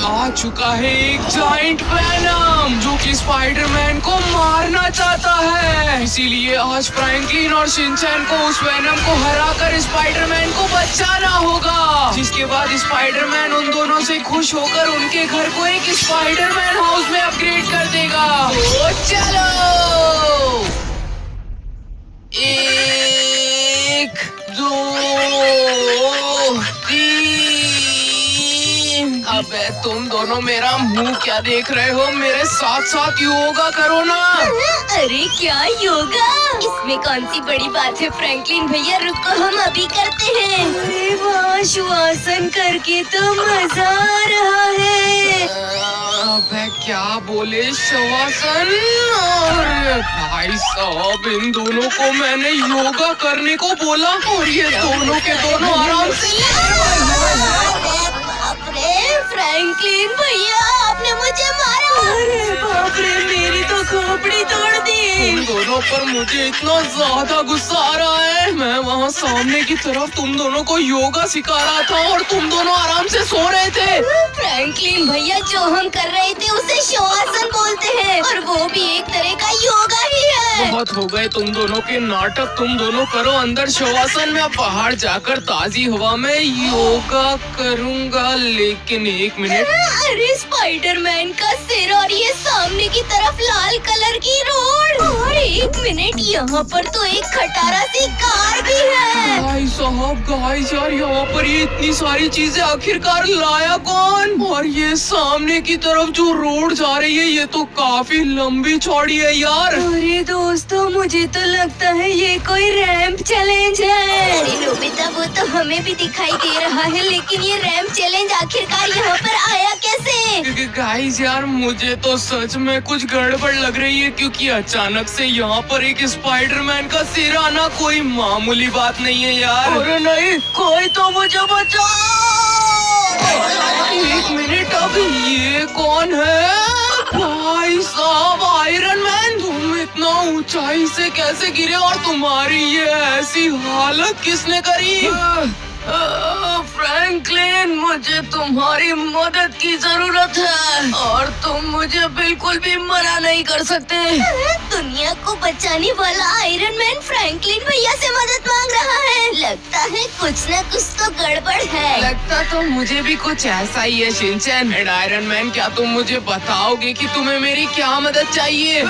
आ चुका है एक जाइंट वैनम जो कि स्पाइडरमैन को मारना चाहता है। इसीलिए आज फ्रैंकलिन और शिनचैन को उस वैनम को हराकर स्पाइडरमैन को बचाना होगा। जिसके बाद स्पाइडरमैन उन दोनों से खुश होकर उनके घर को एक स्पाइडरमैन हाउस में अपग्रेड कर देगा। तो चलो 1 2 3। अबे तुम दोनों मेरा मुंह क्या देख रहे हो? मेरे साथ साथ योगा करो ना। अरे क्या योगा? इसमें कौन सी बड़ी बात है फ्रैंकलिन भैया, रुको हम अभी करते हैं। अरे वाह, श्वासन करके तो मजा आ रहा है। अबे क्या बोले शवासन? अरे भाई साहब, इन दोनों को मैंने योगा करने को बोला और ये दोनों के दोनों आराम से। फ्रैंकलिन भैया, आपने मुझे मारा। अरे बाप रे, मेरी तो खोपड़ी तोड़ दी। तुम दोनों पर मुझे इतना ज्यादा गुस्सा आ रहा है। मैं वहाँ सामने की तरफ तुम दोनों को योगा सिखा रहा था और तुम दोनों आराम से सो रहे थे। फ्रैंकलिन भैया, जो हम कर रहे थे उसे शवासन बोलते हैं और वो भी एक तरह का योगा ही है। बहुत हो गए तुम दोनों के नाटक। तुम दोनों करो अंदर शवासन, मैं बाहर जाकर ताजी हवा में योगा करूँगा। लेकिन 1 मिनट। अरे स्पाइडरमैन का सिर और ये सामने की तरफ लाल कलर की रोड और 1 मिनट, यहाँ पर तो एक खटारा सी कार भी है। भाई साहब, गाइस यार, यहाँ पर ये इतनी सारी चीजें आखिरकार लाया कौन? और ये सामने की तरफ जो रोड जा रही है ये तो काफी लंबी चौड़ी है यार। अरे दोस्तों, मुझे तो लगता है ये कोई रैंप चैलेंज है। अरे नोबिता, वो तो हमें भी दिखाई दे रहा है, लेकिन ये रैंप चैलेंज आखिरकार यहाँ पर आया कैसे? गाइस यार, मुझे तो सच में कुछ गड़बड़ लग रही है, क्योंकि अचानक से यहाँ पर एक स्पाइडरमैन का सिर आना कोई मामूली बात नहीं है यार। अरे नहीं, कोई तो मुझे बचाओ। 1 मिनट, अब ये कौन है? भाई साहब, आयरन मैन, तुम इतना ऊंचाई से कैसे गिरे और तुम्हारी ये ऐसी हालत किसने करी? फ्रैंकलिन, मुझे तुम्हारी मदद की जरूरत है और तुम मुझे बिल्कुल भी मना नहीं कर सकते। दुनिया को बचाने वाला आयरन मैन फ्रैंकलिन भैया से मदद मांग रहा है। लगता है कुछ न कुछ तो गड़बड़ है। लगता तो मुझे भी कुछ ऐसा ही है शिनचैन एंड आयरन मैन। क्या तुम मुझे बताओगे कि तुम्हें मेरी क्या मदद चाहिए?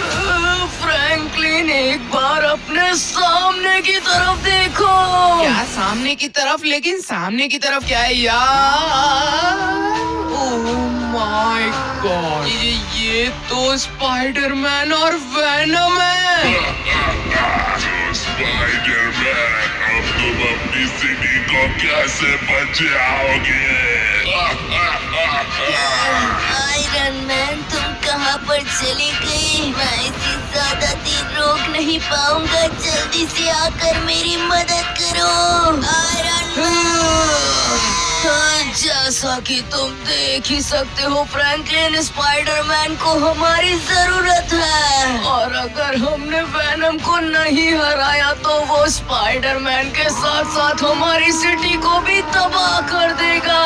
फ्रैंकलिन, एक बार अपने सामने की तरफ देखो। क्या सामने की तरफ? लेकिन सामने की तरफ क्या है यार? ओह माय गॉड, ये तो स्पाइडरमैन और वैनम है। स्पाइडरमैन, अब तुम अपनी सिटी को कैसे बचाओगे? आयरन मैन, तुम कहाँ पर चले गए? मैं इसे ज्यादा देर रोक नहीं पाऊंगा, जल्दी से आकर मेरी मदद करो। आयरन मैन, जैसा कि तुम देख ही सकते हो फ्रैंकलिन, स्पाइडरमैन को हमारी जरूरत है और अगर हमने वैनम को नहीं हराया तो वो स्पाइडरमैन के साथ साथ हमारी सिटी को भी तबाह कर देगा।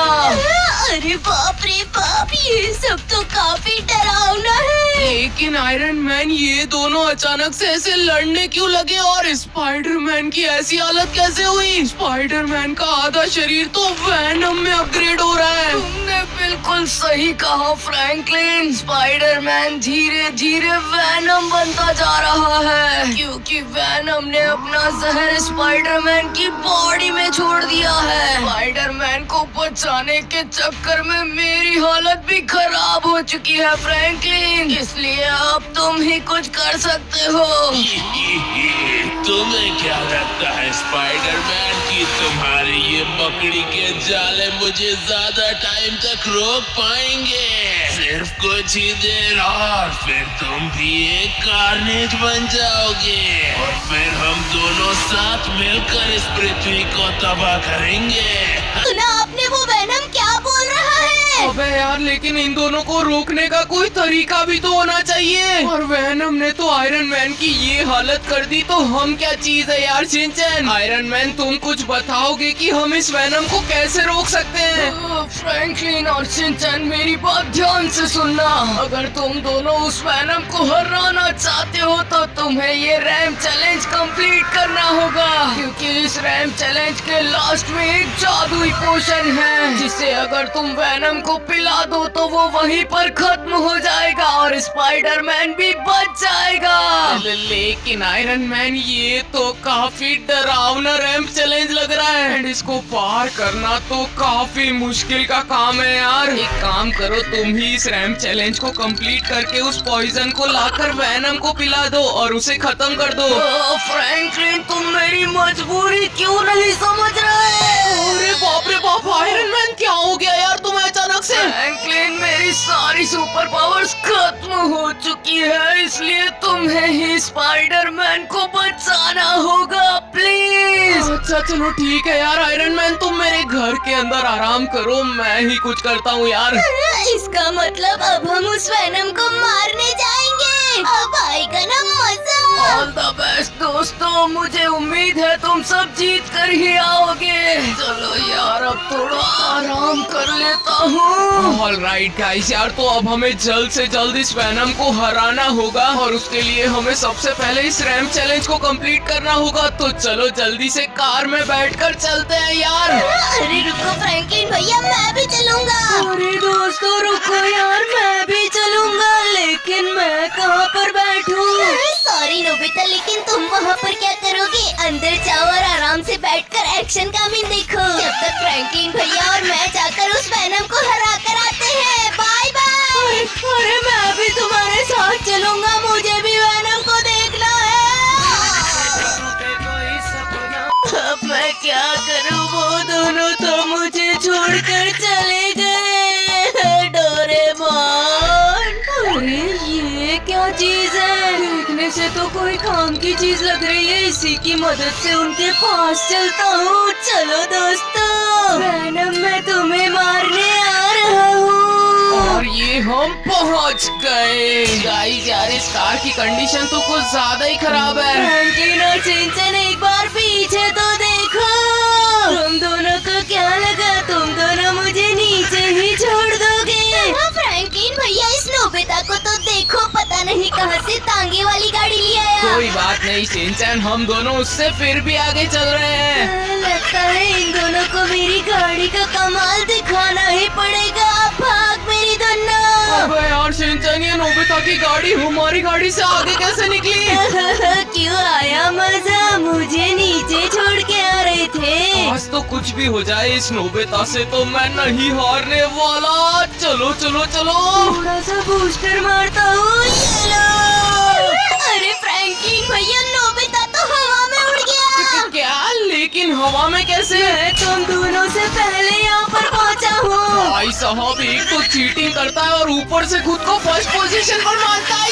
अरे बाप रे बाप, ये सब तो काफी डरावना है। लेकिन आयरन मैन, ये दोनों अचानक से ऐसे लड़ने क्यों लगे और स्पाइडरमैन की ऐसी हालत कैसे हुई? स्पाइडरमैन का आधा शरीर तो वैनम में अपग्रेड हो रहा है। तुमने बिल्कुल सही कहा फ्रैंकलिन, स्पाइडरमैन धीरे धीरे वैनम बनता जा रहा है क्योंकि वैनम ने अपना जहर स्पाइडरमैन की बॉडी में छोड़ दिया है। स्पाइडरमैन को बचाने के चक्कर में मेरी हालत भी खराब हो चुकी है फ्रैंकलिन, इसलिए अब तुम ही कुछ कर सकते हो। तुम्हें क्या लगता है स्पाइडरमैन की तुम्हारे ये मकड़ी के जाले मुझे ज्यादा टाइम तक रोक पाएंगे? सिर्फ कुछ ही देर और फिर तुम भी एक कार्नेज बन जाओगे और फिर हम दोनों साथ मिलकर इस पृथ्वी को तबाह करेंगे। सुना आपने? वो वैनम क्या बोल रहा है? अबे यार, लेकिन इन दोनों को रोकने का कोई तरीका भी तो होना चाहिए। और वेनम ने तो आयरन मैन की ये हालत कर दी, तो हम क्या चीज है यार शिनचैन। आयरन मैन, तुम कुछ बताओगे कि हम इस वेनम को कैसे रोक सकते हैं? फ्रैंकलिन और शिनचैन, मेरी बात ध्यान से सुनना। अगर तुम दोनों उस वेनम को हराना चाहते हो तो तुम्हें ये रैम चैलेंज कंप्लीट करना होगा, क्योंकि इस रैम चैलेंज के लास्ट में एक जादुई पोशन है, जिसे अगर तुम वेनम को पिला दो तो वो वहीं पर खत्म हो जाएगा और स्पाइडरमैन भी बच जाएगा। लेकिन आयरन मैन, ये तो काफी डरावना रैम चैलेंज लग रहा है एंड इसको पार करना तो काफी मुश्किल का काम है यार। एक काम करो, तुम ही इस रैम चैलेंज को कंप्लीट करके उस पॉइजन को लाकर वेनम को पिला दो और उसे खत्म कर दो। फ्रैंकलिन, तुम मेरी मजबूरी क्यों नहीं समझ रहे? अरे बाप रे बाप, आयरन मैन क्या हो गया यार तुम्हें अचानक से? फ्रैंकलिन, मेरी सारी सुपर पावर्स खत्म हो चुकी है, इसलिए तुम्हें ही स्पाइडरमैन को बचाना होगा, प्लीज। अच्छा चलो ठीक है यार आयरन मैन, तुम मेरे घर के अंदर आराम करो, मैं ही कुछ करता हूँ यार। इसका मतलब अब हम उस वेनम को मारने जाएंगे। अब आएगा ना मजा। ऑल द बेस्ट दोस्तों, मुझे उम्मीद है तुम सब जीत कर ही आओगे। चलो यार, अब थोड़ा आराम कर लेता हूँ। ऑलराइट गाइस यार, तो अब हमें जल्द से जल्द इस वेनम को हराना होगा और उसके लिए हमें सबसे पहले इस रैम चैलेंज को कंप्लीट करना होगा। तो चलो जल्दी से कार में बैठकर चलते हैं यार। अरे रुको फ्रैंकलिन भैया, मैं भी चलूंगा। अरे दोस्तों रुको यार, मैं भी चलूंगा, लेकिन मैं कहाँ पर बैठूं? सॉरी नोबिता, लेकिन तुम वहाँ पर क्या करोगे? अंदर जाओ और आराम से बैठकर एक्शन का सीन देखो। जब तक फ्रैंकलिन भैया और मैं जाकर उस वेनम को हरा कर आते हैं। Bye bye. अरे मैं भी तुम्हारे साथ चलूंगा, मुझे भी वेनम को देखना है। अब मैं क्या करूं, वो दोनों तो मुझे छोड़कर चले गए। डोरेमोन, अरे ये क्या चीज है? देखने से तो कोई काम की चीज लग रही है, इसी की मदद से उनके पास चलता हूँ। चलो दोस्तों, वेनम मैं तुम्हें मारने आ रहा हूँ। और ये हम पहुँच गए। गाइस यार, इस कार की कंडीशन तो कुछ ज्यादा ही खराब है। फ्रैंकलिन और शिनचैन, एक बार पीछे तो देखो। तुम दोनों को क्या लगा, तुम दोनों मुझे नीचे ही छोड़ दोगे? फ्रैंकलिन भैया, इस नोबिता को तो देखो, पता नहीं कहां से तांगे वाली गाड़ी ले आया। कोई बात नहीं शिनचैन, हम दोनों उससे फिर भी आगे चल रहे हैं। लगता है इन दोनों को मेरी गाड़ी का कमाल दिखाना ही पड़ेगा। भाग मेरी दोनों। अबे यार शिनचैन, ये नोबिता की गाड़ी हमारी गाड़ी से आगे कैसे निकली? क्यों आया मजा, मुझे नीचे छोड़ के आ रहे थे। आज तो कुछ भी हो जाए, इस नोबिता से तो मैं नहीं हारने वाला। चलो चलो चलो, थोड़ा सा बूस्टर मारता हूँ। ये लो। अरे फ्रैंकलिन भैया, नोबिता तो हवा में उड़ गया। क्या? लेकिन हवा में कैसे? मैं तुम दोनों से पहले यहाँ पर पहुँचा हूँ। भाई साहब, एक तो चीटिंग करता है और ऊपर से खुद को फर्स्ट पोजीशन पर मानता है।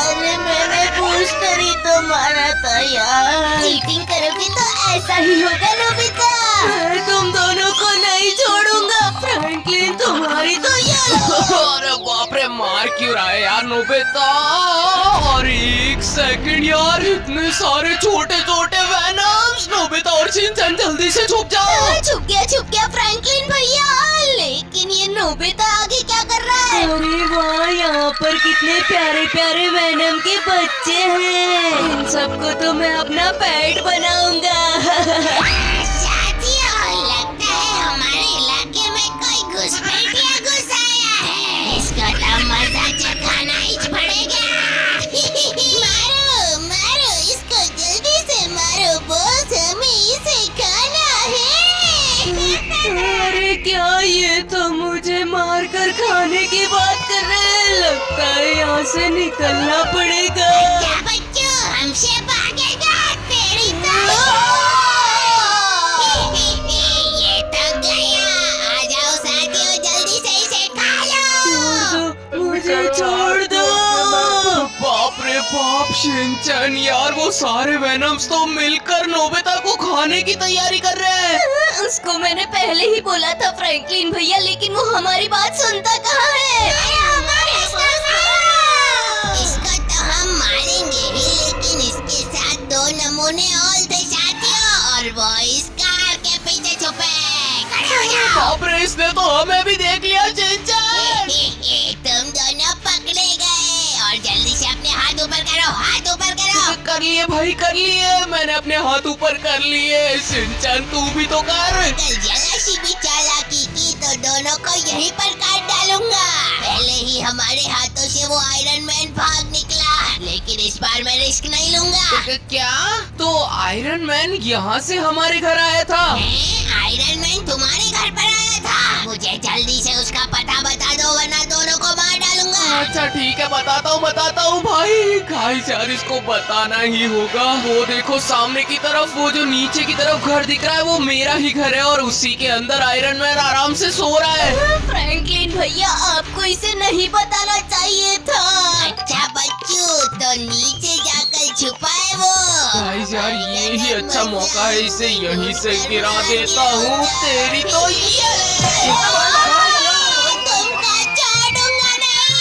अरे मैंने बूस्टर ही तो मारा था यार। चीटिंग करोगे तो ऐसा ही होगा नोबिता। मैं तुम दोनों को नहीं छोड़ूंगा। फ्रैंकलिन, तुम्हारी तो अरे बाप रे, मार क्यों रहा है यार नोबिता? और एक सेकंड यार, इतने सारे छोटे छोटे वेनम्स। नोबिता और शिनचैन, जल्दी से छुप जाओ। छुप गया फ्रैंकलिन भैया। लेकिन ये नोबिता आगे क्या कर रहा है? अरे वाह, यहाँ पर कितने प्यारे प्यारे वेनम के बच्चे हैं। इन सबको तो मैं अपना पेट बनाऊंगा। लगता है हमारे इलाके में कोई घुसपैठिया घुस आया है। इसका तो मजा चखाना ही पड़ेगा। मारो मारो इसको, जल्दी से मारो बॉस, हमें इसे खाना है। अरे क्या, ये तो मुझे मारकर खाने की बात कर रहे हैं। लगता है यहाँ से निकलना पड़ेगा। क्या बच्चों, हमसे भागेगा तेरी ये थक गया। आ जाओ साथियों, जल्दी से इसे खा लो। मुझे छोड़ दो। बाप रे बाप, शिनचैन यार, वो सारे वेनम्स तो मिलकर नोबिता को खाने की तैयारी कर रहे हैं। उसको मैंने पहले ही बोला था फ्रैंकलिन भैया, लेकिन वो हमारी बात सुनता कहाँ है। इसको तो हम मारेंगे ही, लेकिन इसके साथ 2 नमूने और थे साथियों, और वो इस कार के पीछे छुपे। बाप रे, इसने तो हमें भी देख लिया शिनचैन। तुम दोनों पकड़े गए, और जल्दी से अपने हाथ ऊपर करो, हाथ ऊपर करो। कर लिए भाई, कर लिए, मैंने अपने हाथ ऊपर कर लिए। शिनचैन तू भी तो कर। कल जरा सी भी चालाकी की तो दोनों को यहीं पर काट डालूंगा। पहले ही हमारे हाथों से वो आयरन मैन भाग निकला, लेकिन इस बार मैं रिस्क नहीं लूंगा। क्या? तो आयरन मैन यहाँ से हमारे घर आया था? आयरन मैन तुम्हारे घर पर आया था? मुझे जल्दी से उसका पता बता दो, वरना दोनों को मार डालूंगा। अच्छा ठीक है, बताता हूँ भाई। गाइस यार, इसको बताना ही होगा। वो देखो सामने की तरफ, वो जो नीचे की तरफ घर दिख रहा है, वो मेरा ही घर है, और उसी के अंदर आयरन मैन आराम से सो रहा है। फ्रैंकलिन भैया, आपको इसे नहीं बताना चाहिए था। अच्छा बच्चू, तो नीचे जाकर छुपा है वो। गाइस यार, ये ही अच्छा मौका है, इसे यहीं से गिरा देता हूँ। तेरी तो ये तुमको छोड़ूंगा नहीं।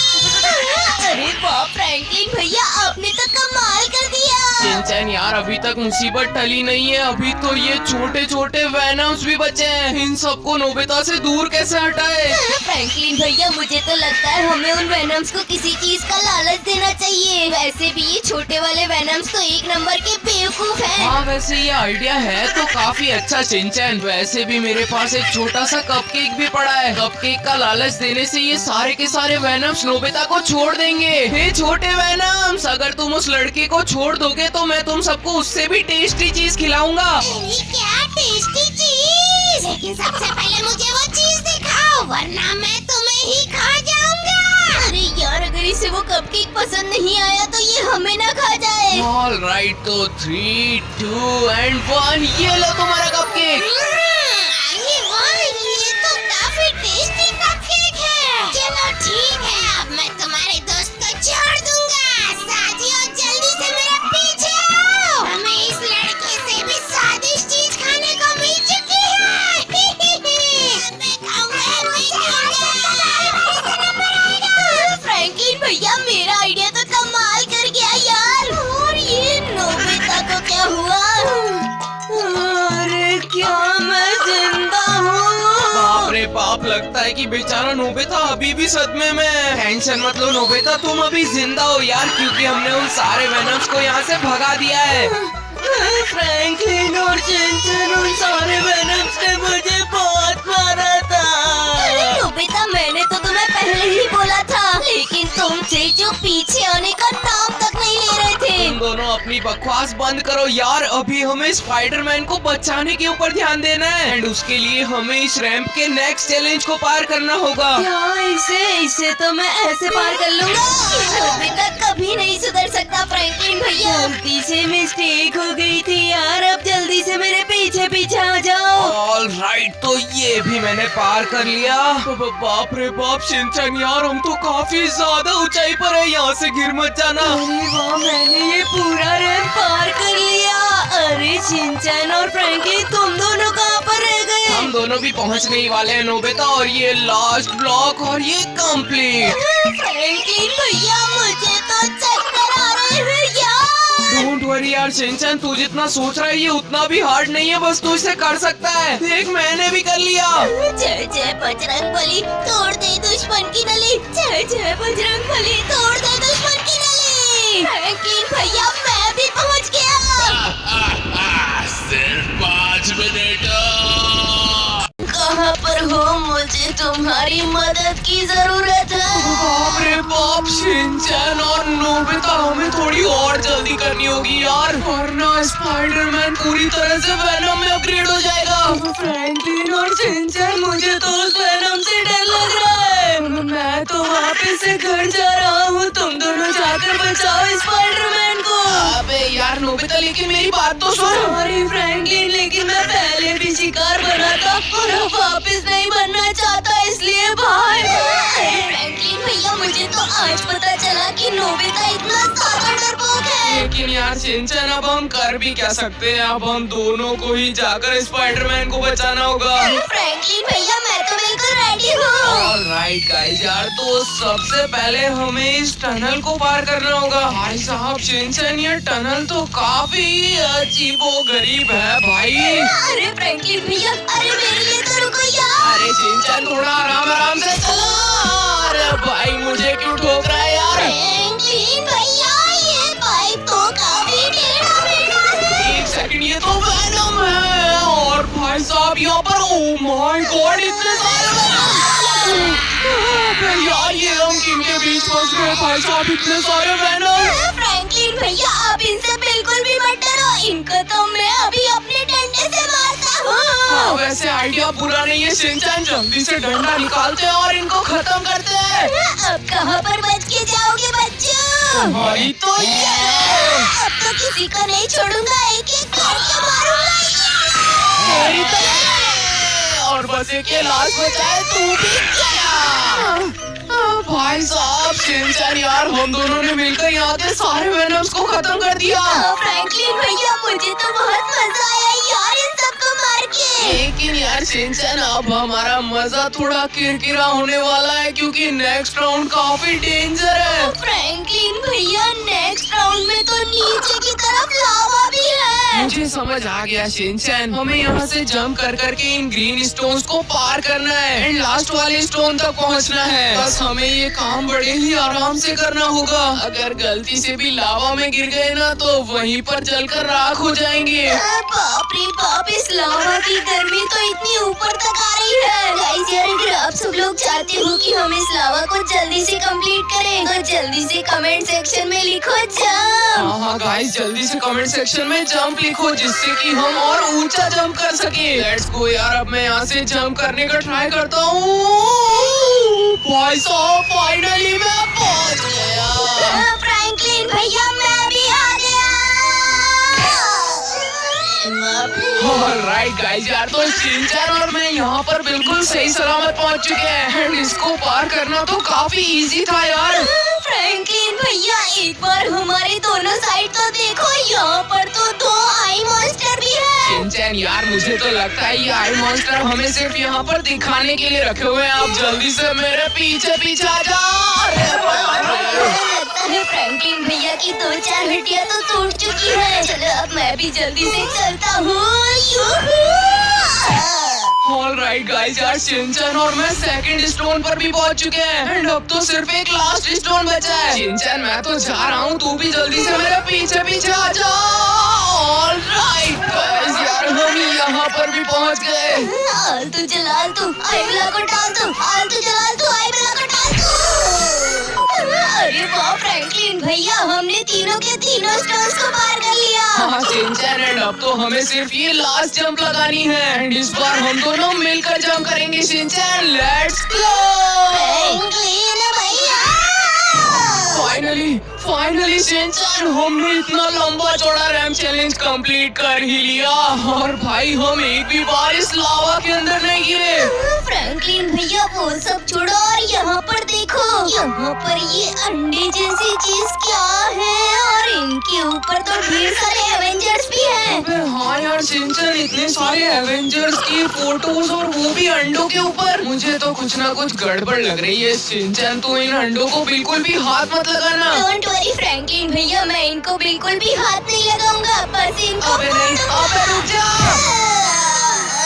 अरे वाह फ्रैंकलिन भैया, आपने तो कमाल कर दिया। शिनचैन यार, अभी तक मुसीबत टली नहीं है। अभी तो ये छोटे छोटे वेनम्स भी बचे हैं। इन सबको नोबिता से दूर कैसे हटाए? फ्रैंकलिन भैया, मुझे तो लगता है हमें उन वेनम्स को किसी चीज का लालच देना चाहिए। वैसे भी ये छोटे वाले वेनम्स तो 1 नंबर के बेवकूफ हैं। हाँ, वैसे ये आइडिया है तो काफी अच्छा शिनचैन। वैसे भी मेरे पास एक छोटा सा कपकेक भी पड़ा है। कपकेक का लालच देने से ये सारे के सारे वेनम्स नोबिता को छोड़ देंगे। हे छोटे वेनम्स, अगर तुम उस लड़के को छोड़ दोगे तो मैं तुम सबको उससे भी टेस्टी चीज खिलाऊंगा। अरे क्या टेस्टी चीज! लेकिन सबसे पहले मुझे वो चीज दिखाओ, वरना मैं तुम्हें ही खा जाऊंगा। अरे यार, अगर इसे वो कपकेक पसंद नहीं आया तो ये हमें ना खा जाए। ऑल राइट, तो 3, 2 and 1, ये लो तुम्हारा कपकेक। अरे वाह, ये तो काफी टेस्टी कपकेक है। चलो ठीक है, अब मैं तुम्हारे दोस्त को छोड़ दूंगा। साथियों, जल्दी से मेरे पीछे आओ। हमें इस लड़के से भी स्वादिष्ट चीज खाने को मिल चुकी है। मैं खाऊंगा, मैं खाऊंगा। फ्रैंकलिन भैया, मेरा आइडिया तो कमाल कर गया यार। और ये नोबिता को क्या हुआ? अरे क्या मैं जिंदा हूँ? बाप रे बाप, लगता है कि बेचारा नोबिता अभी भी सदमे में है। टेंशन मत लो नोबिता, तुम अभी जिंदा हो यार, क्योंकि हमने उन सारे वेनम्स को यहाँ से भगा दिया है। फ्रैंकलिन और शिनचैन, उन सारे वेनम्स ने मुझे बहुत मारा था। अरे नोबिता, मैंने तो तुम्हें पहले ही बोला था, लेकिन तुम थे जो पीछे आने का नाम तक नहीं ले रहे थे। तुम दोनों अपनी बकवास बंद करो यार। अभी हमें स्पाइडरमैन को बचाने के ऊपर ध्यान देना है, एंड उसके लिए हमें इस रैंप के नेक्स्ट चैलेंज को पार करना होगा। क्या इसे तो मैं ऐसे पार कर लूंगा। नोबिता कभी नहीं सुधर सकता फ्रैंकलिन भैया। गलती से मिस्टेक हो गई थी यार, अब जल्दी से मेरे पीछे पीछे आ जाओ। ऑल राइट, तो ये भी मैंने पार कर लिया। बाप रे बाप शिनचैन यार, हम तो काफी ज्यादा ऊंचाई पर है, यहाँ से गिर मत जाना। अरे वाह, मैंने ये पूरा रैंप पार कर लिया। अरे शिनचैन और फ्रैंकलिन, तुम दोनों कहाँ पर रह गए? हम दोनों भी पहुँचने ही वाले हैं नोबिता, और ये लास्ट ब्लॉक और ये कंप्लीट। फ्रैंकलिन भैया, मुझे तो चक्कर आ रहे हैं यार। डोंट वरी यार शिनचैन, तू जितना सोच रहा है ये उतना भी हार्ड नहीं है, बस तू इसे कर सकता है। देख, मैंने भी कर लिया। जय जय बजरंगबली, तोड़ दे दुश्मन की नली। जय जय बजरंगबली, तोड़ दे दुश्मन की नली। फ्रैंकलिन भैया, मैं भी पहुंच गया। सिर्फ 5 मिनट। कहाँ पर हो? मुझे तुम्हारी मदद की जरूरत है। बाप रे बाप शिनचैन और नोबिता, हमें थोड़ी और जल्दी करनी होगी यार, वरना स्पाइडरमैन पूरी तरह से वेनम में अपग्रेड हो जाएगा। फ्रैंकलिन और शिनचैन, मुझे तो उस वेनम से डर लग रहा है। मैं तो वापस से घर जा रहा हूँ, तुम दोनों जाकर बचाओ स्पाइडरमैन को। अबे यार नोबिता, लेकिन मेरी बात तो सुन। सॉरी फ्रैंकलिन, लेकिन मैं पहले भी शिकार बना था और अब वापस नहीं बनना चाहता, इसलिए बाय। फ्रैंकलिन भैया, मुझे तो आज पता चला कि नोबिता इतना ज्यादा डरपोक है। लेकिन यार शिनचैन अब हम कर भी क्या सकते हैं, अब हम दोनों को ही जाकर स्पाइडरमैन को बचाना होगा। फ्रैंकलिन भैया मैं तो बिल्कुल रेडी हूँ। ऑलराइट गाइस यार, तो सबसे पहले हमें इस टनल को पार करना होगा। भाई साहब शिनचैन, ये टनल तो काफी अजीबोगरीब है भाई। अरे फ्रैंकलिन भैया, अरे मेरे लिए तो रुको यार। अरे शिनचैन थोड़ा आराम से चलो। अरे भाई मुझे क्यों ठोक रहा है यार? फ्रैंकलिन भैया, ये पाइप तो काफी टेढ़ा मेढ़ा है। एक सेकंड, ये तो वेनम है। और भाई साहब यहाँ पर ओह माय गॉड, इतने सारे वेनम। यार ये हम किनके बीच फंस गए भाई साहब, इतने सारे वेनम। फ्रैंकलिन भैया आप इनसे बिल्कुल भी मत डरो, इनको तो मैं अभी अपने डंडे से मारता हूँ। वैसे आइडिया बुरा नहीं है शिनचैन, जल्दी से डंडा निकालते हैं और इनको खत्म करते हैं। अब कहाँ पर बच के जाओगे बच्चों? भाई तो ये अब तो किसी को नहीं छोड़ूंगा, एक एक करके मारूंगा। मेरी तो ये। और बस एक ये लास्ट बचा है, तू भी गया। भाई साहब शिनचैन यार, हम दोनों ने मिलकर यहाँ के सारे वेनम्स को खत्म कर दिया। फ्रैंकलिन भैया मुझे तो बहुत मजा आया यार इन सबको मार के। लेकिन यार शिनचैन, अब हमारा मजा थोड़ा किरकिरा होने वाला है, क्योंकि नेक्स्ट राउंड काफी डेंजर है। फ्रैंकलिन भैया नेक्स्ट राउंड में तो नीचे की तरफ लावा भी है। मुझे समझ आ गया शिनचैन, हमें यहाँ से जंप कर करके इन ग्रीन स्टोन्स को पार करना है एंड लास्ट वाले स्टोन तक पहुँचना है। बस हमें ये काम बड़े ही आराम से करना होगा। अगर गलती से भी लावा में गिर गए ना तो वहीं पर जलकर राख हो जाएंगे। बाप रे बाप, इस लावा की गर्मी तो इतनी ऊपर तक आ रही है। गाइस यार, अगर आप सब लोग चाहते हो कि हम इस लावा को जल्दी से कंप्लीट करें तो जल्दी से कमेंट सेक्शन में लिखो जंप। हाँ गाइस, जल्दी से कमेंट सेक्शन में जंप लिखो, जिससे कि हम और ऊंचा जंप कर सके। लेट्स गो यार, अब मैं यहाँ से जंप करने का ट्राई करता हूँ। भाई साहब फाइनली मैं पहुँच गया। फ्रैंकलिन भैया मैं भी आ गया। ऑलराइट गाइस यार, तो शिनचैन और मैं यहाँ पर बिल्कुल सही सलामत पहुँच चुके हैं एंड इसको पार करना तो काफी इजी था यार। फ्रैंकलिन भैया एक बार हमारे दोनों साइड तो देखो, यहाँ पर तो दो आई मॉन्स्टर भी है। शिनचैन यार, मुझे तो लगता है ये आई मॉन्स्टर हमें सिर्फ यहाँ पर दिखाने के लिए रखे हुए हैं। आप जल्दी से मेरे पीछे पीछे आ जाओ। लगता है फ्रैंकलिन भैया की 2-4 हड्डियाँ तो टूट चुकी है। चलो अब मैं भी जल्दी से चलता हूँ। ऑलराइट गाइस यार, शिनचैन और मैं सेकंड स्टोन पर भी पहुंच चुके हैं एंड अब तो सिर्फ एक लास्ट स्टोन बचा है। शिनचैन मैं तो जा रहा हूँ, तू भी जल्दी से मेरे पीछे पीछे आ जा। ऑलराइट गाइस यार, हम यहाँ पर भी पहुंच गए। आलतू जलालतू आई बला को डाल दो, आलतू जलालतू आई बला को डाल दो। अरे वाह फ्रैंकलिन भैया, हमने तीनों के तीनों स्टोन्स को पार कर लिया। हाँ शिनचैन, एंड अब तो हमें सिर्फ ये लास्ट जंप लगानी है एंड इस बार हम दोनों मिलकर जंप करेंगे। Shinchan let's go. फ्रैंकलिन भैया फाइनली शिनचैन, हमने इतना लंबा चौड़ा रैंप चैलेंज कंप्लीट कर ही लिया और भाई हम एक भी बार इस लावा के अंदर नहीं गिरे। फ्रैंकलिन भैया वो सब छोड़ो और यहाँ पर देखो, यहाँ पर ये अंडे जैसी चीज क्या है और इनके ऊपर तो ढेर सारे एवेंजर्स भी हैं। अबे हाँ यार शिनचैन, इतने सारे एवेंजर्स की फोटोज और वो भी अंडों के ऊपर। मुझे तो कुछ ना कुछ गड़बड़ लग रही है शिनचैन, तो इन अंडों को बिल्कुल भी हाथ मत लगाना। डोंट वरी फ्रैंकलिन भैया, मैं इनको बिल्कुल भी हाथ नहीं लगाऊंगा, बस इनको अबे नहीं, अबे रुक जा।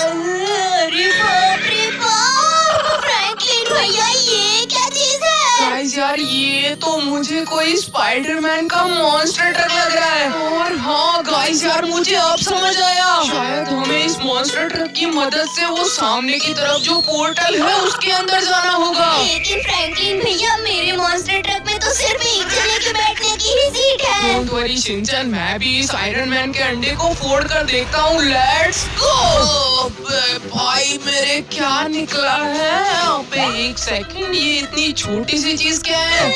अरे बाप रे बाप, फ्रैंकलिन भैया ये क्या चीज है? गाइस यार, ये तो मुझे कोई स्पाइडरमैन का मॉन्स्टर ट्रक लग रहा है। और हाँ गाइस यार, मुझे अब समझ आया, शायद हमें इस मॉन्स्टर ट्रक की मदद से वो सामने की तरफ जो पोर्टल है उसके अंदर जाना होगा। लेकिन फ्रैंकलिन भैया, मेरे मॉन्स्टर ट्रक में तो सिर्फ एक जने के बैठने की ही सीट है। डोंट वरी शिनचैन, मैं भी इस आयरन मैन के अंडे को फोड़ कर देखता हूँ। Let's go. अबे भाई, मेरे क्या निकला है? अबे एक सेकंड, ये इतनी छोटी सी चीज क्या है?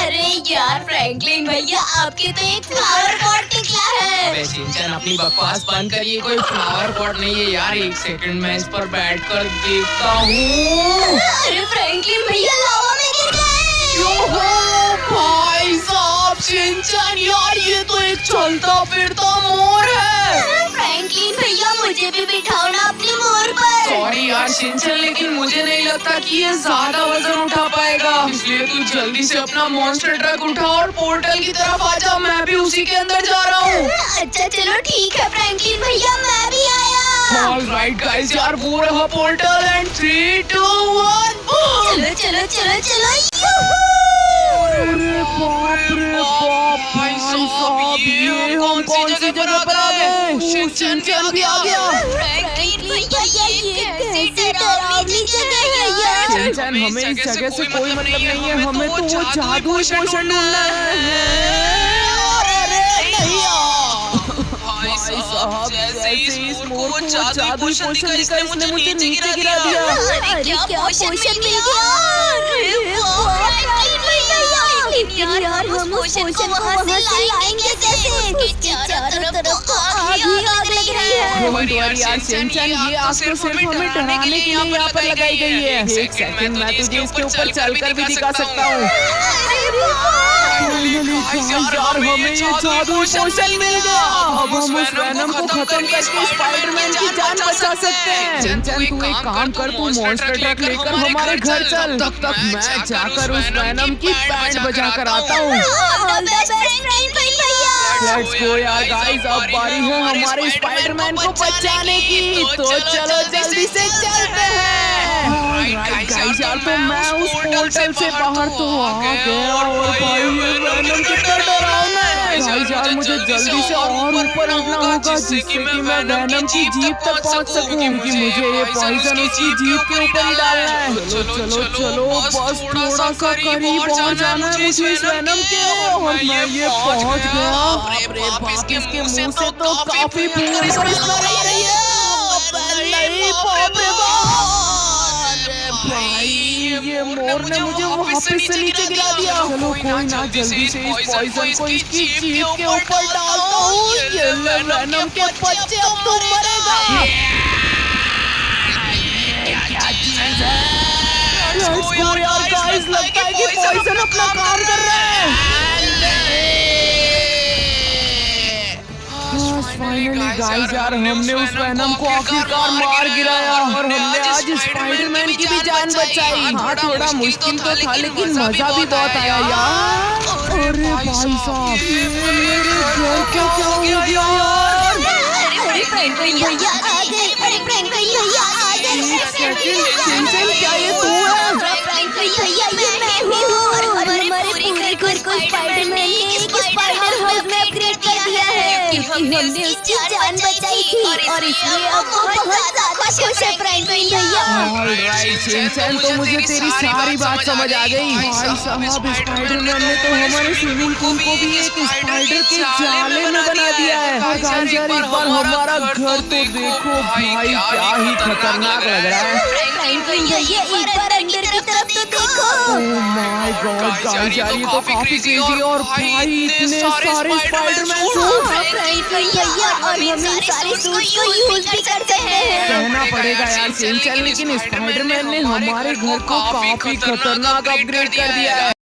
अरे यार फ्रैंकलिन भैया, आपके तो एक फ्लावर पॉट निकला है। अबे शिनचैन, अपनी बकवास बंद कर, ये कोई फ्लावर पॉट नहीं है यार। एक सेकंड, मैं इस पर बैठकर देखता हूँ। अरे फ्रैंकलिन भैया लावा में गिर गए। भाई साहब शिनचैन यार, ये तो एक चलता फिरता मोर है। फ्रैंकलिन भैया मुझे भी बिठाओ ना अपनी मोर पर। सॉरी यार शिनचैन, लेकिन मुझे नहीं लगता कि ये ज्यादा वजन उठा पाएगा, इसलिए तू जल्दी से अपना मॉन्स्टर ट्रक उठा और पोर्टल की तरफ आ जा। मैं भी उसी के अंदर जा रहा हूँ। अच्छा चलो ठीक है फ्रैंकलिन भैया, मैं भी आया। ऑलराइट गाइस यार, वो रहा पोर्टल एंड 3, 2, 1 चलो चलो चलो चलो। अरे बाप रे बाप भाई साहब, ये हम कौन सी जगह पर आ गए? शिनचैन भी आ गया। फ्रैंकलिन भैया ये कैसी डरावनी जगह है यार। शिनचैन, हमें इस जगह से कोई मतलब नहीं है, हमें तो वो जादुई पोशन ढूंढना है। भाई साहब, जैसे इस मोर को जादुई पोशन दिखा, इसने मुझे नीचे गिरा दिया। अरे क्या पोशन मिल गया? अरे वाह फ्रैंकलिन भैया, लेकिन यार हम उस पोशन को वहाँ से लाएंगे कैसे? उसके चारों तरफ तो आग ही आग लग रही है। डोंट वरी यार शिनचैन, ये आग तो सिर्फ हमें डराने के लिए यहाँ पर लगाई गई है। एक सेकंड, मैं तुझे इसके ऊपर चलकर भी दिखा सकता हूँ। यार हमें ये जादुई पोशन मिल गया। अब हम उस वेनम को खत्म करके स्पाइडरमैन की जान बचा सकते हैं। शिनचैन, तू एक काम कर, तू मॉन्स्टर ट्रक लेकर हमारे घर चल, तब तक मैं जाकर उस वेनम की बैंड बजा कर आता हूँ। लेट्स गो यार गाइस, अब बारी है हमारे स्पाइडरमैन को बचाने की, तो चलो जल्दी से चलते हैं। ऑलराइट गाइस यार, तो मैं उस पोर्टल से बाहर तो आ गया और भाई ये वेनम कितना डरावना है। गाइस यार, मुझे जल्दी से और ऊपर उठना होगा जिससे कि मैं वेनम की जीप तक पहुंच सकूं, क्योंकि मुझे ये पॉइजन उसकी जीप के ऊपर ही डालना है। चलो चलो चलो, बस थोड़ा सा करीब और जाना है मुझे इस वेनम के, और मैं ये पहुंच गया। अरे बाप, इसके मुंह से तो काफी भयंकर स्मेल आ रही है। नहीं बाप रे बाप, भाई ये मोर ने मुझे वापस से नीचे गिरा दिया। चलो कोई ना, जल्दी से इस पॉइजन को इसकी जीभ के ऊपर डालता हूँ। ये ले वेनम के बच्चे, अब तू मरेगा। क्या चीज है? यार गाइस, लगता है कि पॉइजन अपना काम कर रहा है। फाइनली गाइस यार, हमने उस वेनम को आखिरकार मार गिराया और हमने आज स्पाइडरमैन की भी जान बचाई। हाँ, थोड़ा मुश्किल तो था लेकिन मजा भी बहुत आया यार। अरे भाई साहब, ये मेरे घर को क्या हो गया यार? अरे फ्रैंकलिन भैया आ गए, अरे फ्रैंकलिन भैया आ गए। एक सेकंड, शिनचैन क्या ये तू है? फ्रैंकलिन भैया ये मैं हूँ, और हमारे पूरे घर को स्पाइडरमैन ने एक स्पाइडर हाउस में अपग्रेड कर दिया है, क्योंकि हमने उसकी जान बचाई थी और इसलिए अब वो बहुत ज्यादा खुश है फ्रैंकलिन भैया। ऑलराइट शिनचैन, तो मुझे तेरी सारी बात समझ आ गई। भाई साहब, स्पाइडरमैन ने तो हमारे स्विमिंग पूल को भी एक स्पाइडर के जाले में बना दिया है। गाइस यार, एक बार हमारा घर तो देखो भाई, क्या ही खतरनाक लग रहा है। फ्रैंकलिन भैया एक बार अंदर की तरफ तो देखो। ओह माय गॉड गाइस यार, ये तो काफी क्रेजी है और भाई इतने सारे स्पाइडरमैन सूट। फ्रैंकलिन भैया, और हम इन सारे सूट को यूज भी कर सकते हैं। कहना पड़ेगा यार शिनचैन, लेकिन स्पाइडरमैन ने हमारे घर को काफी खतरनाक अपग्रेड कर दिया है।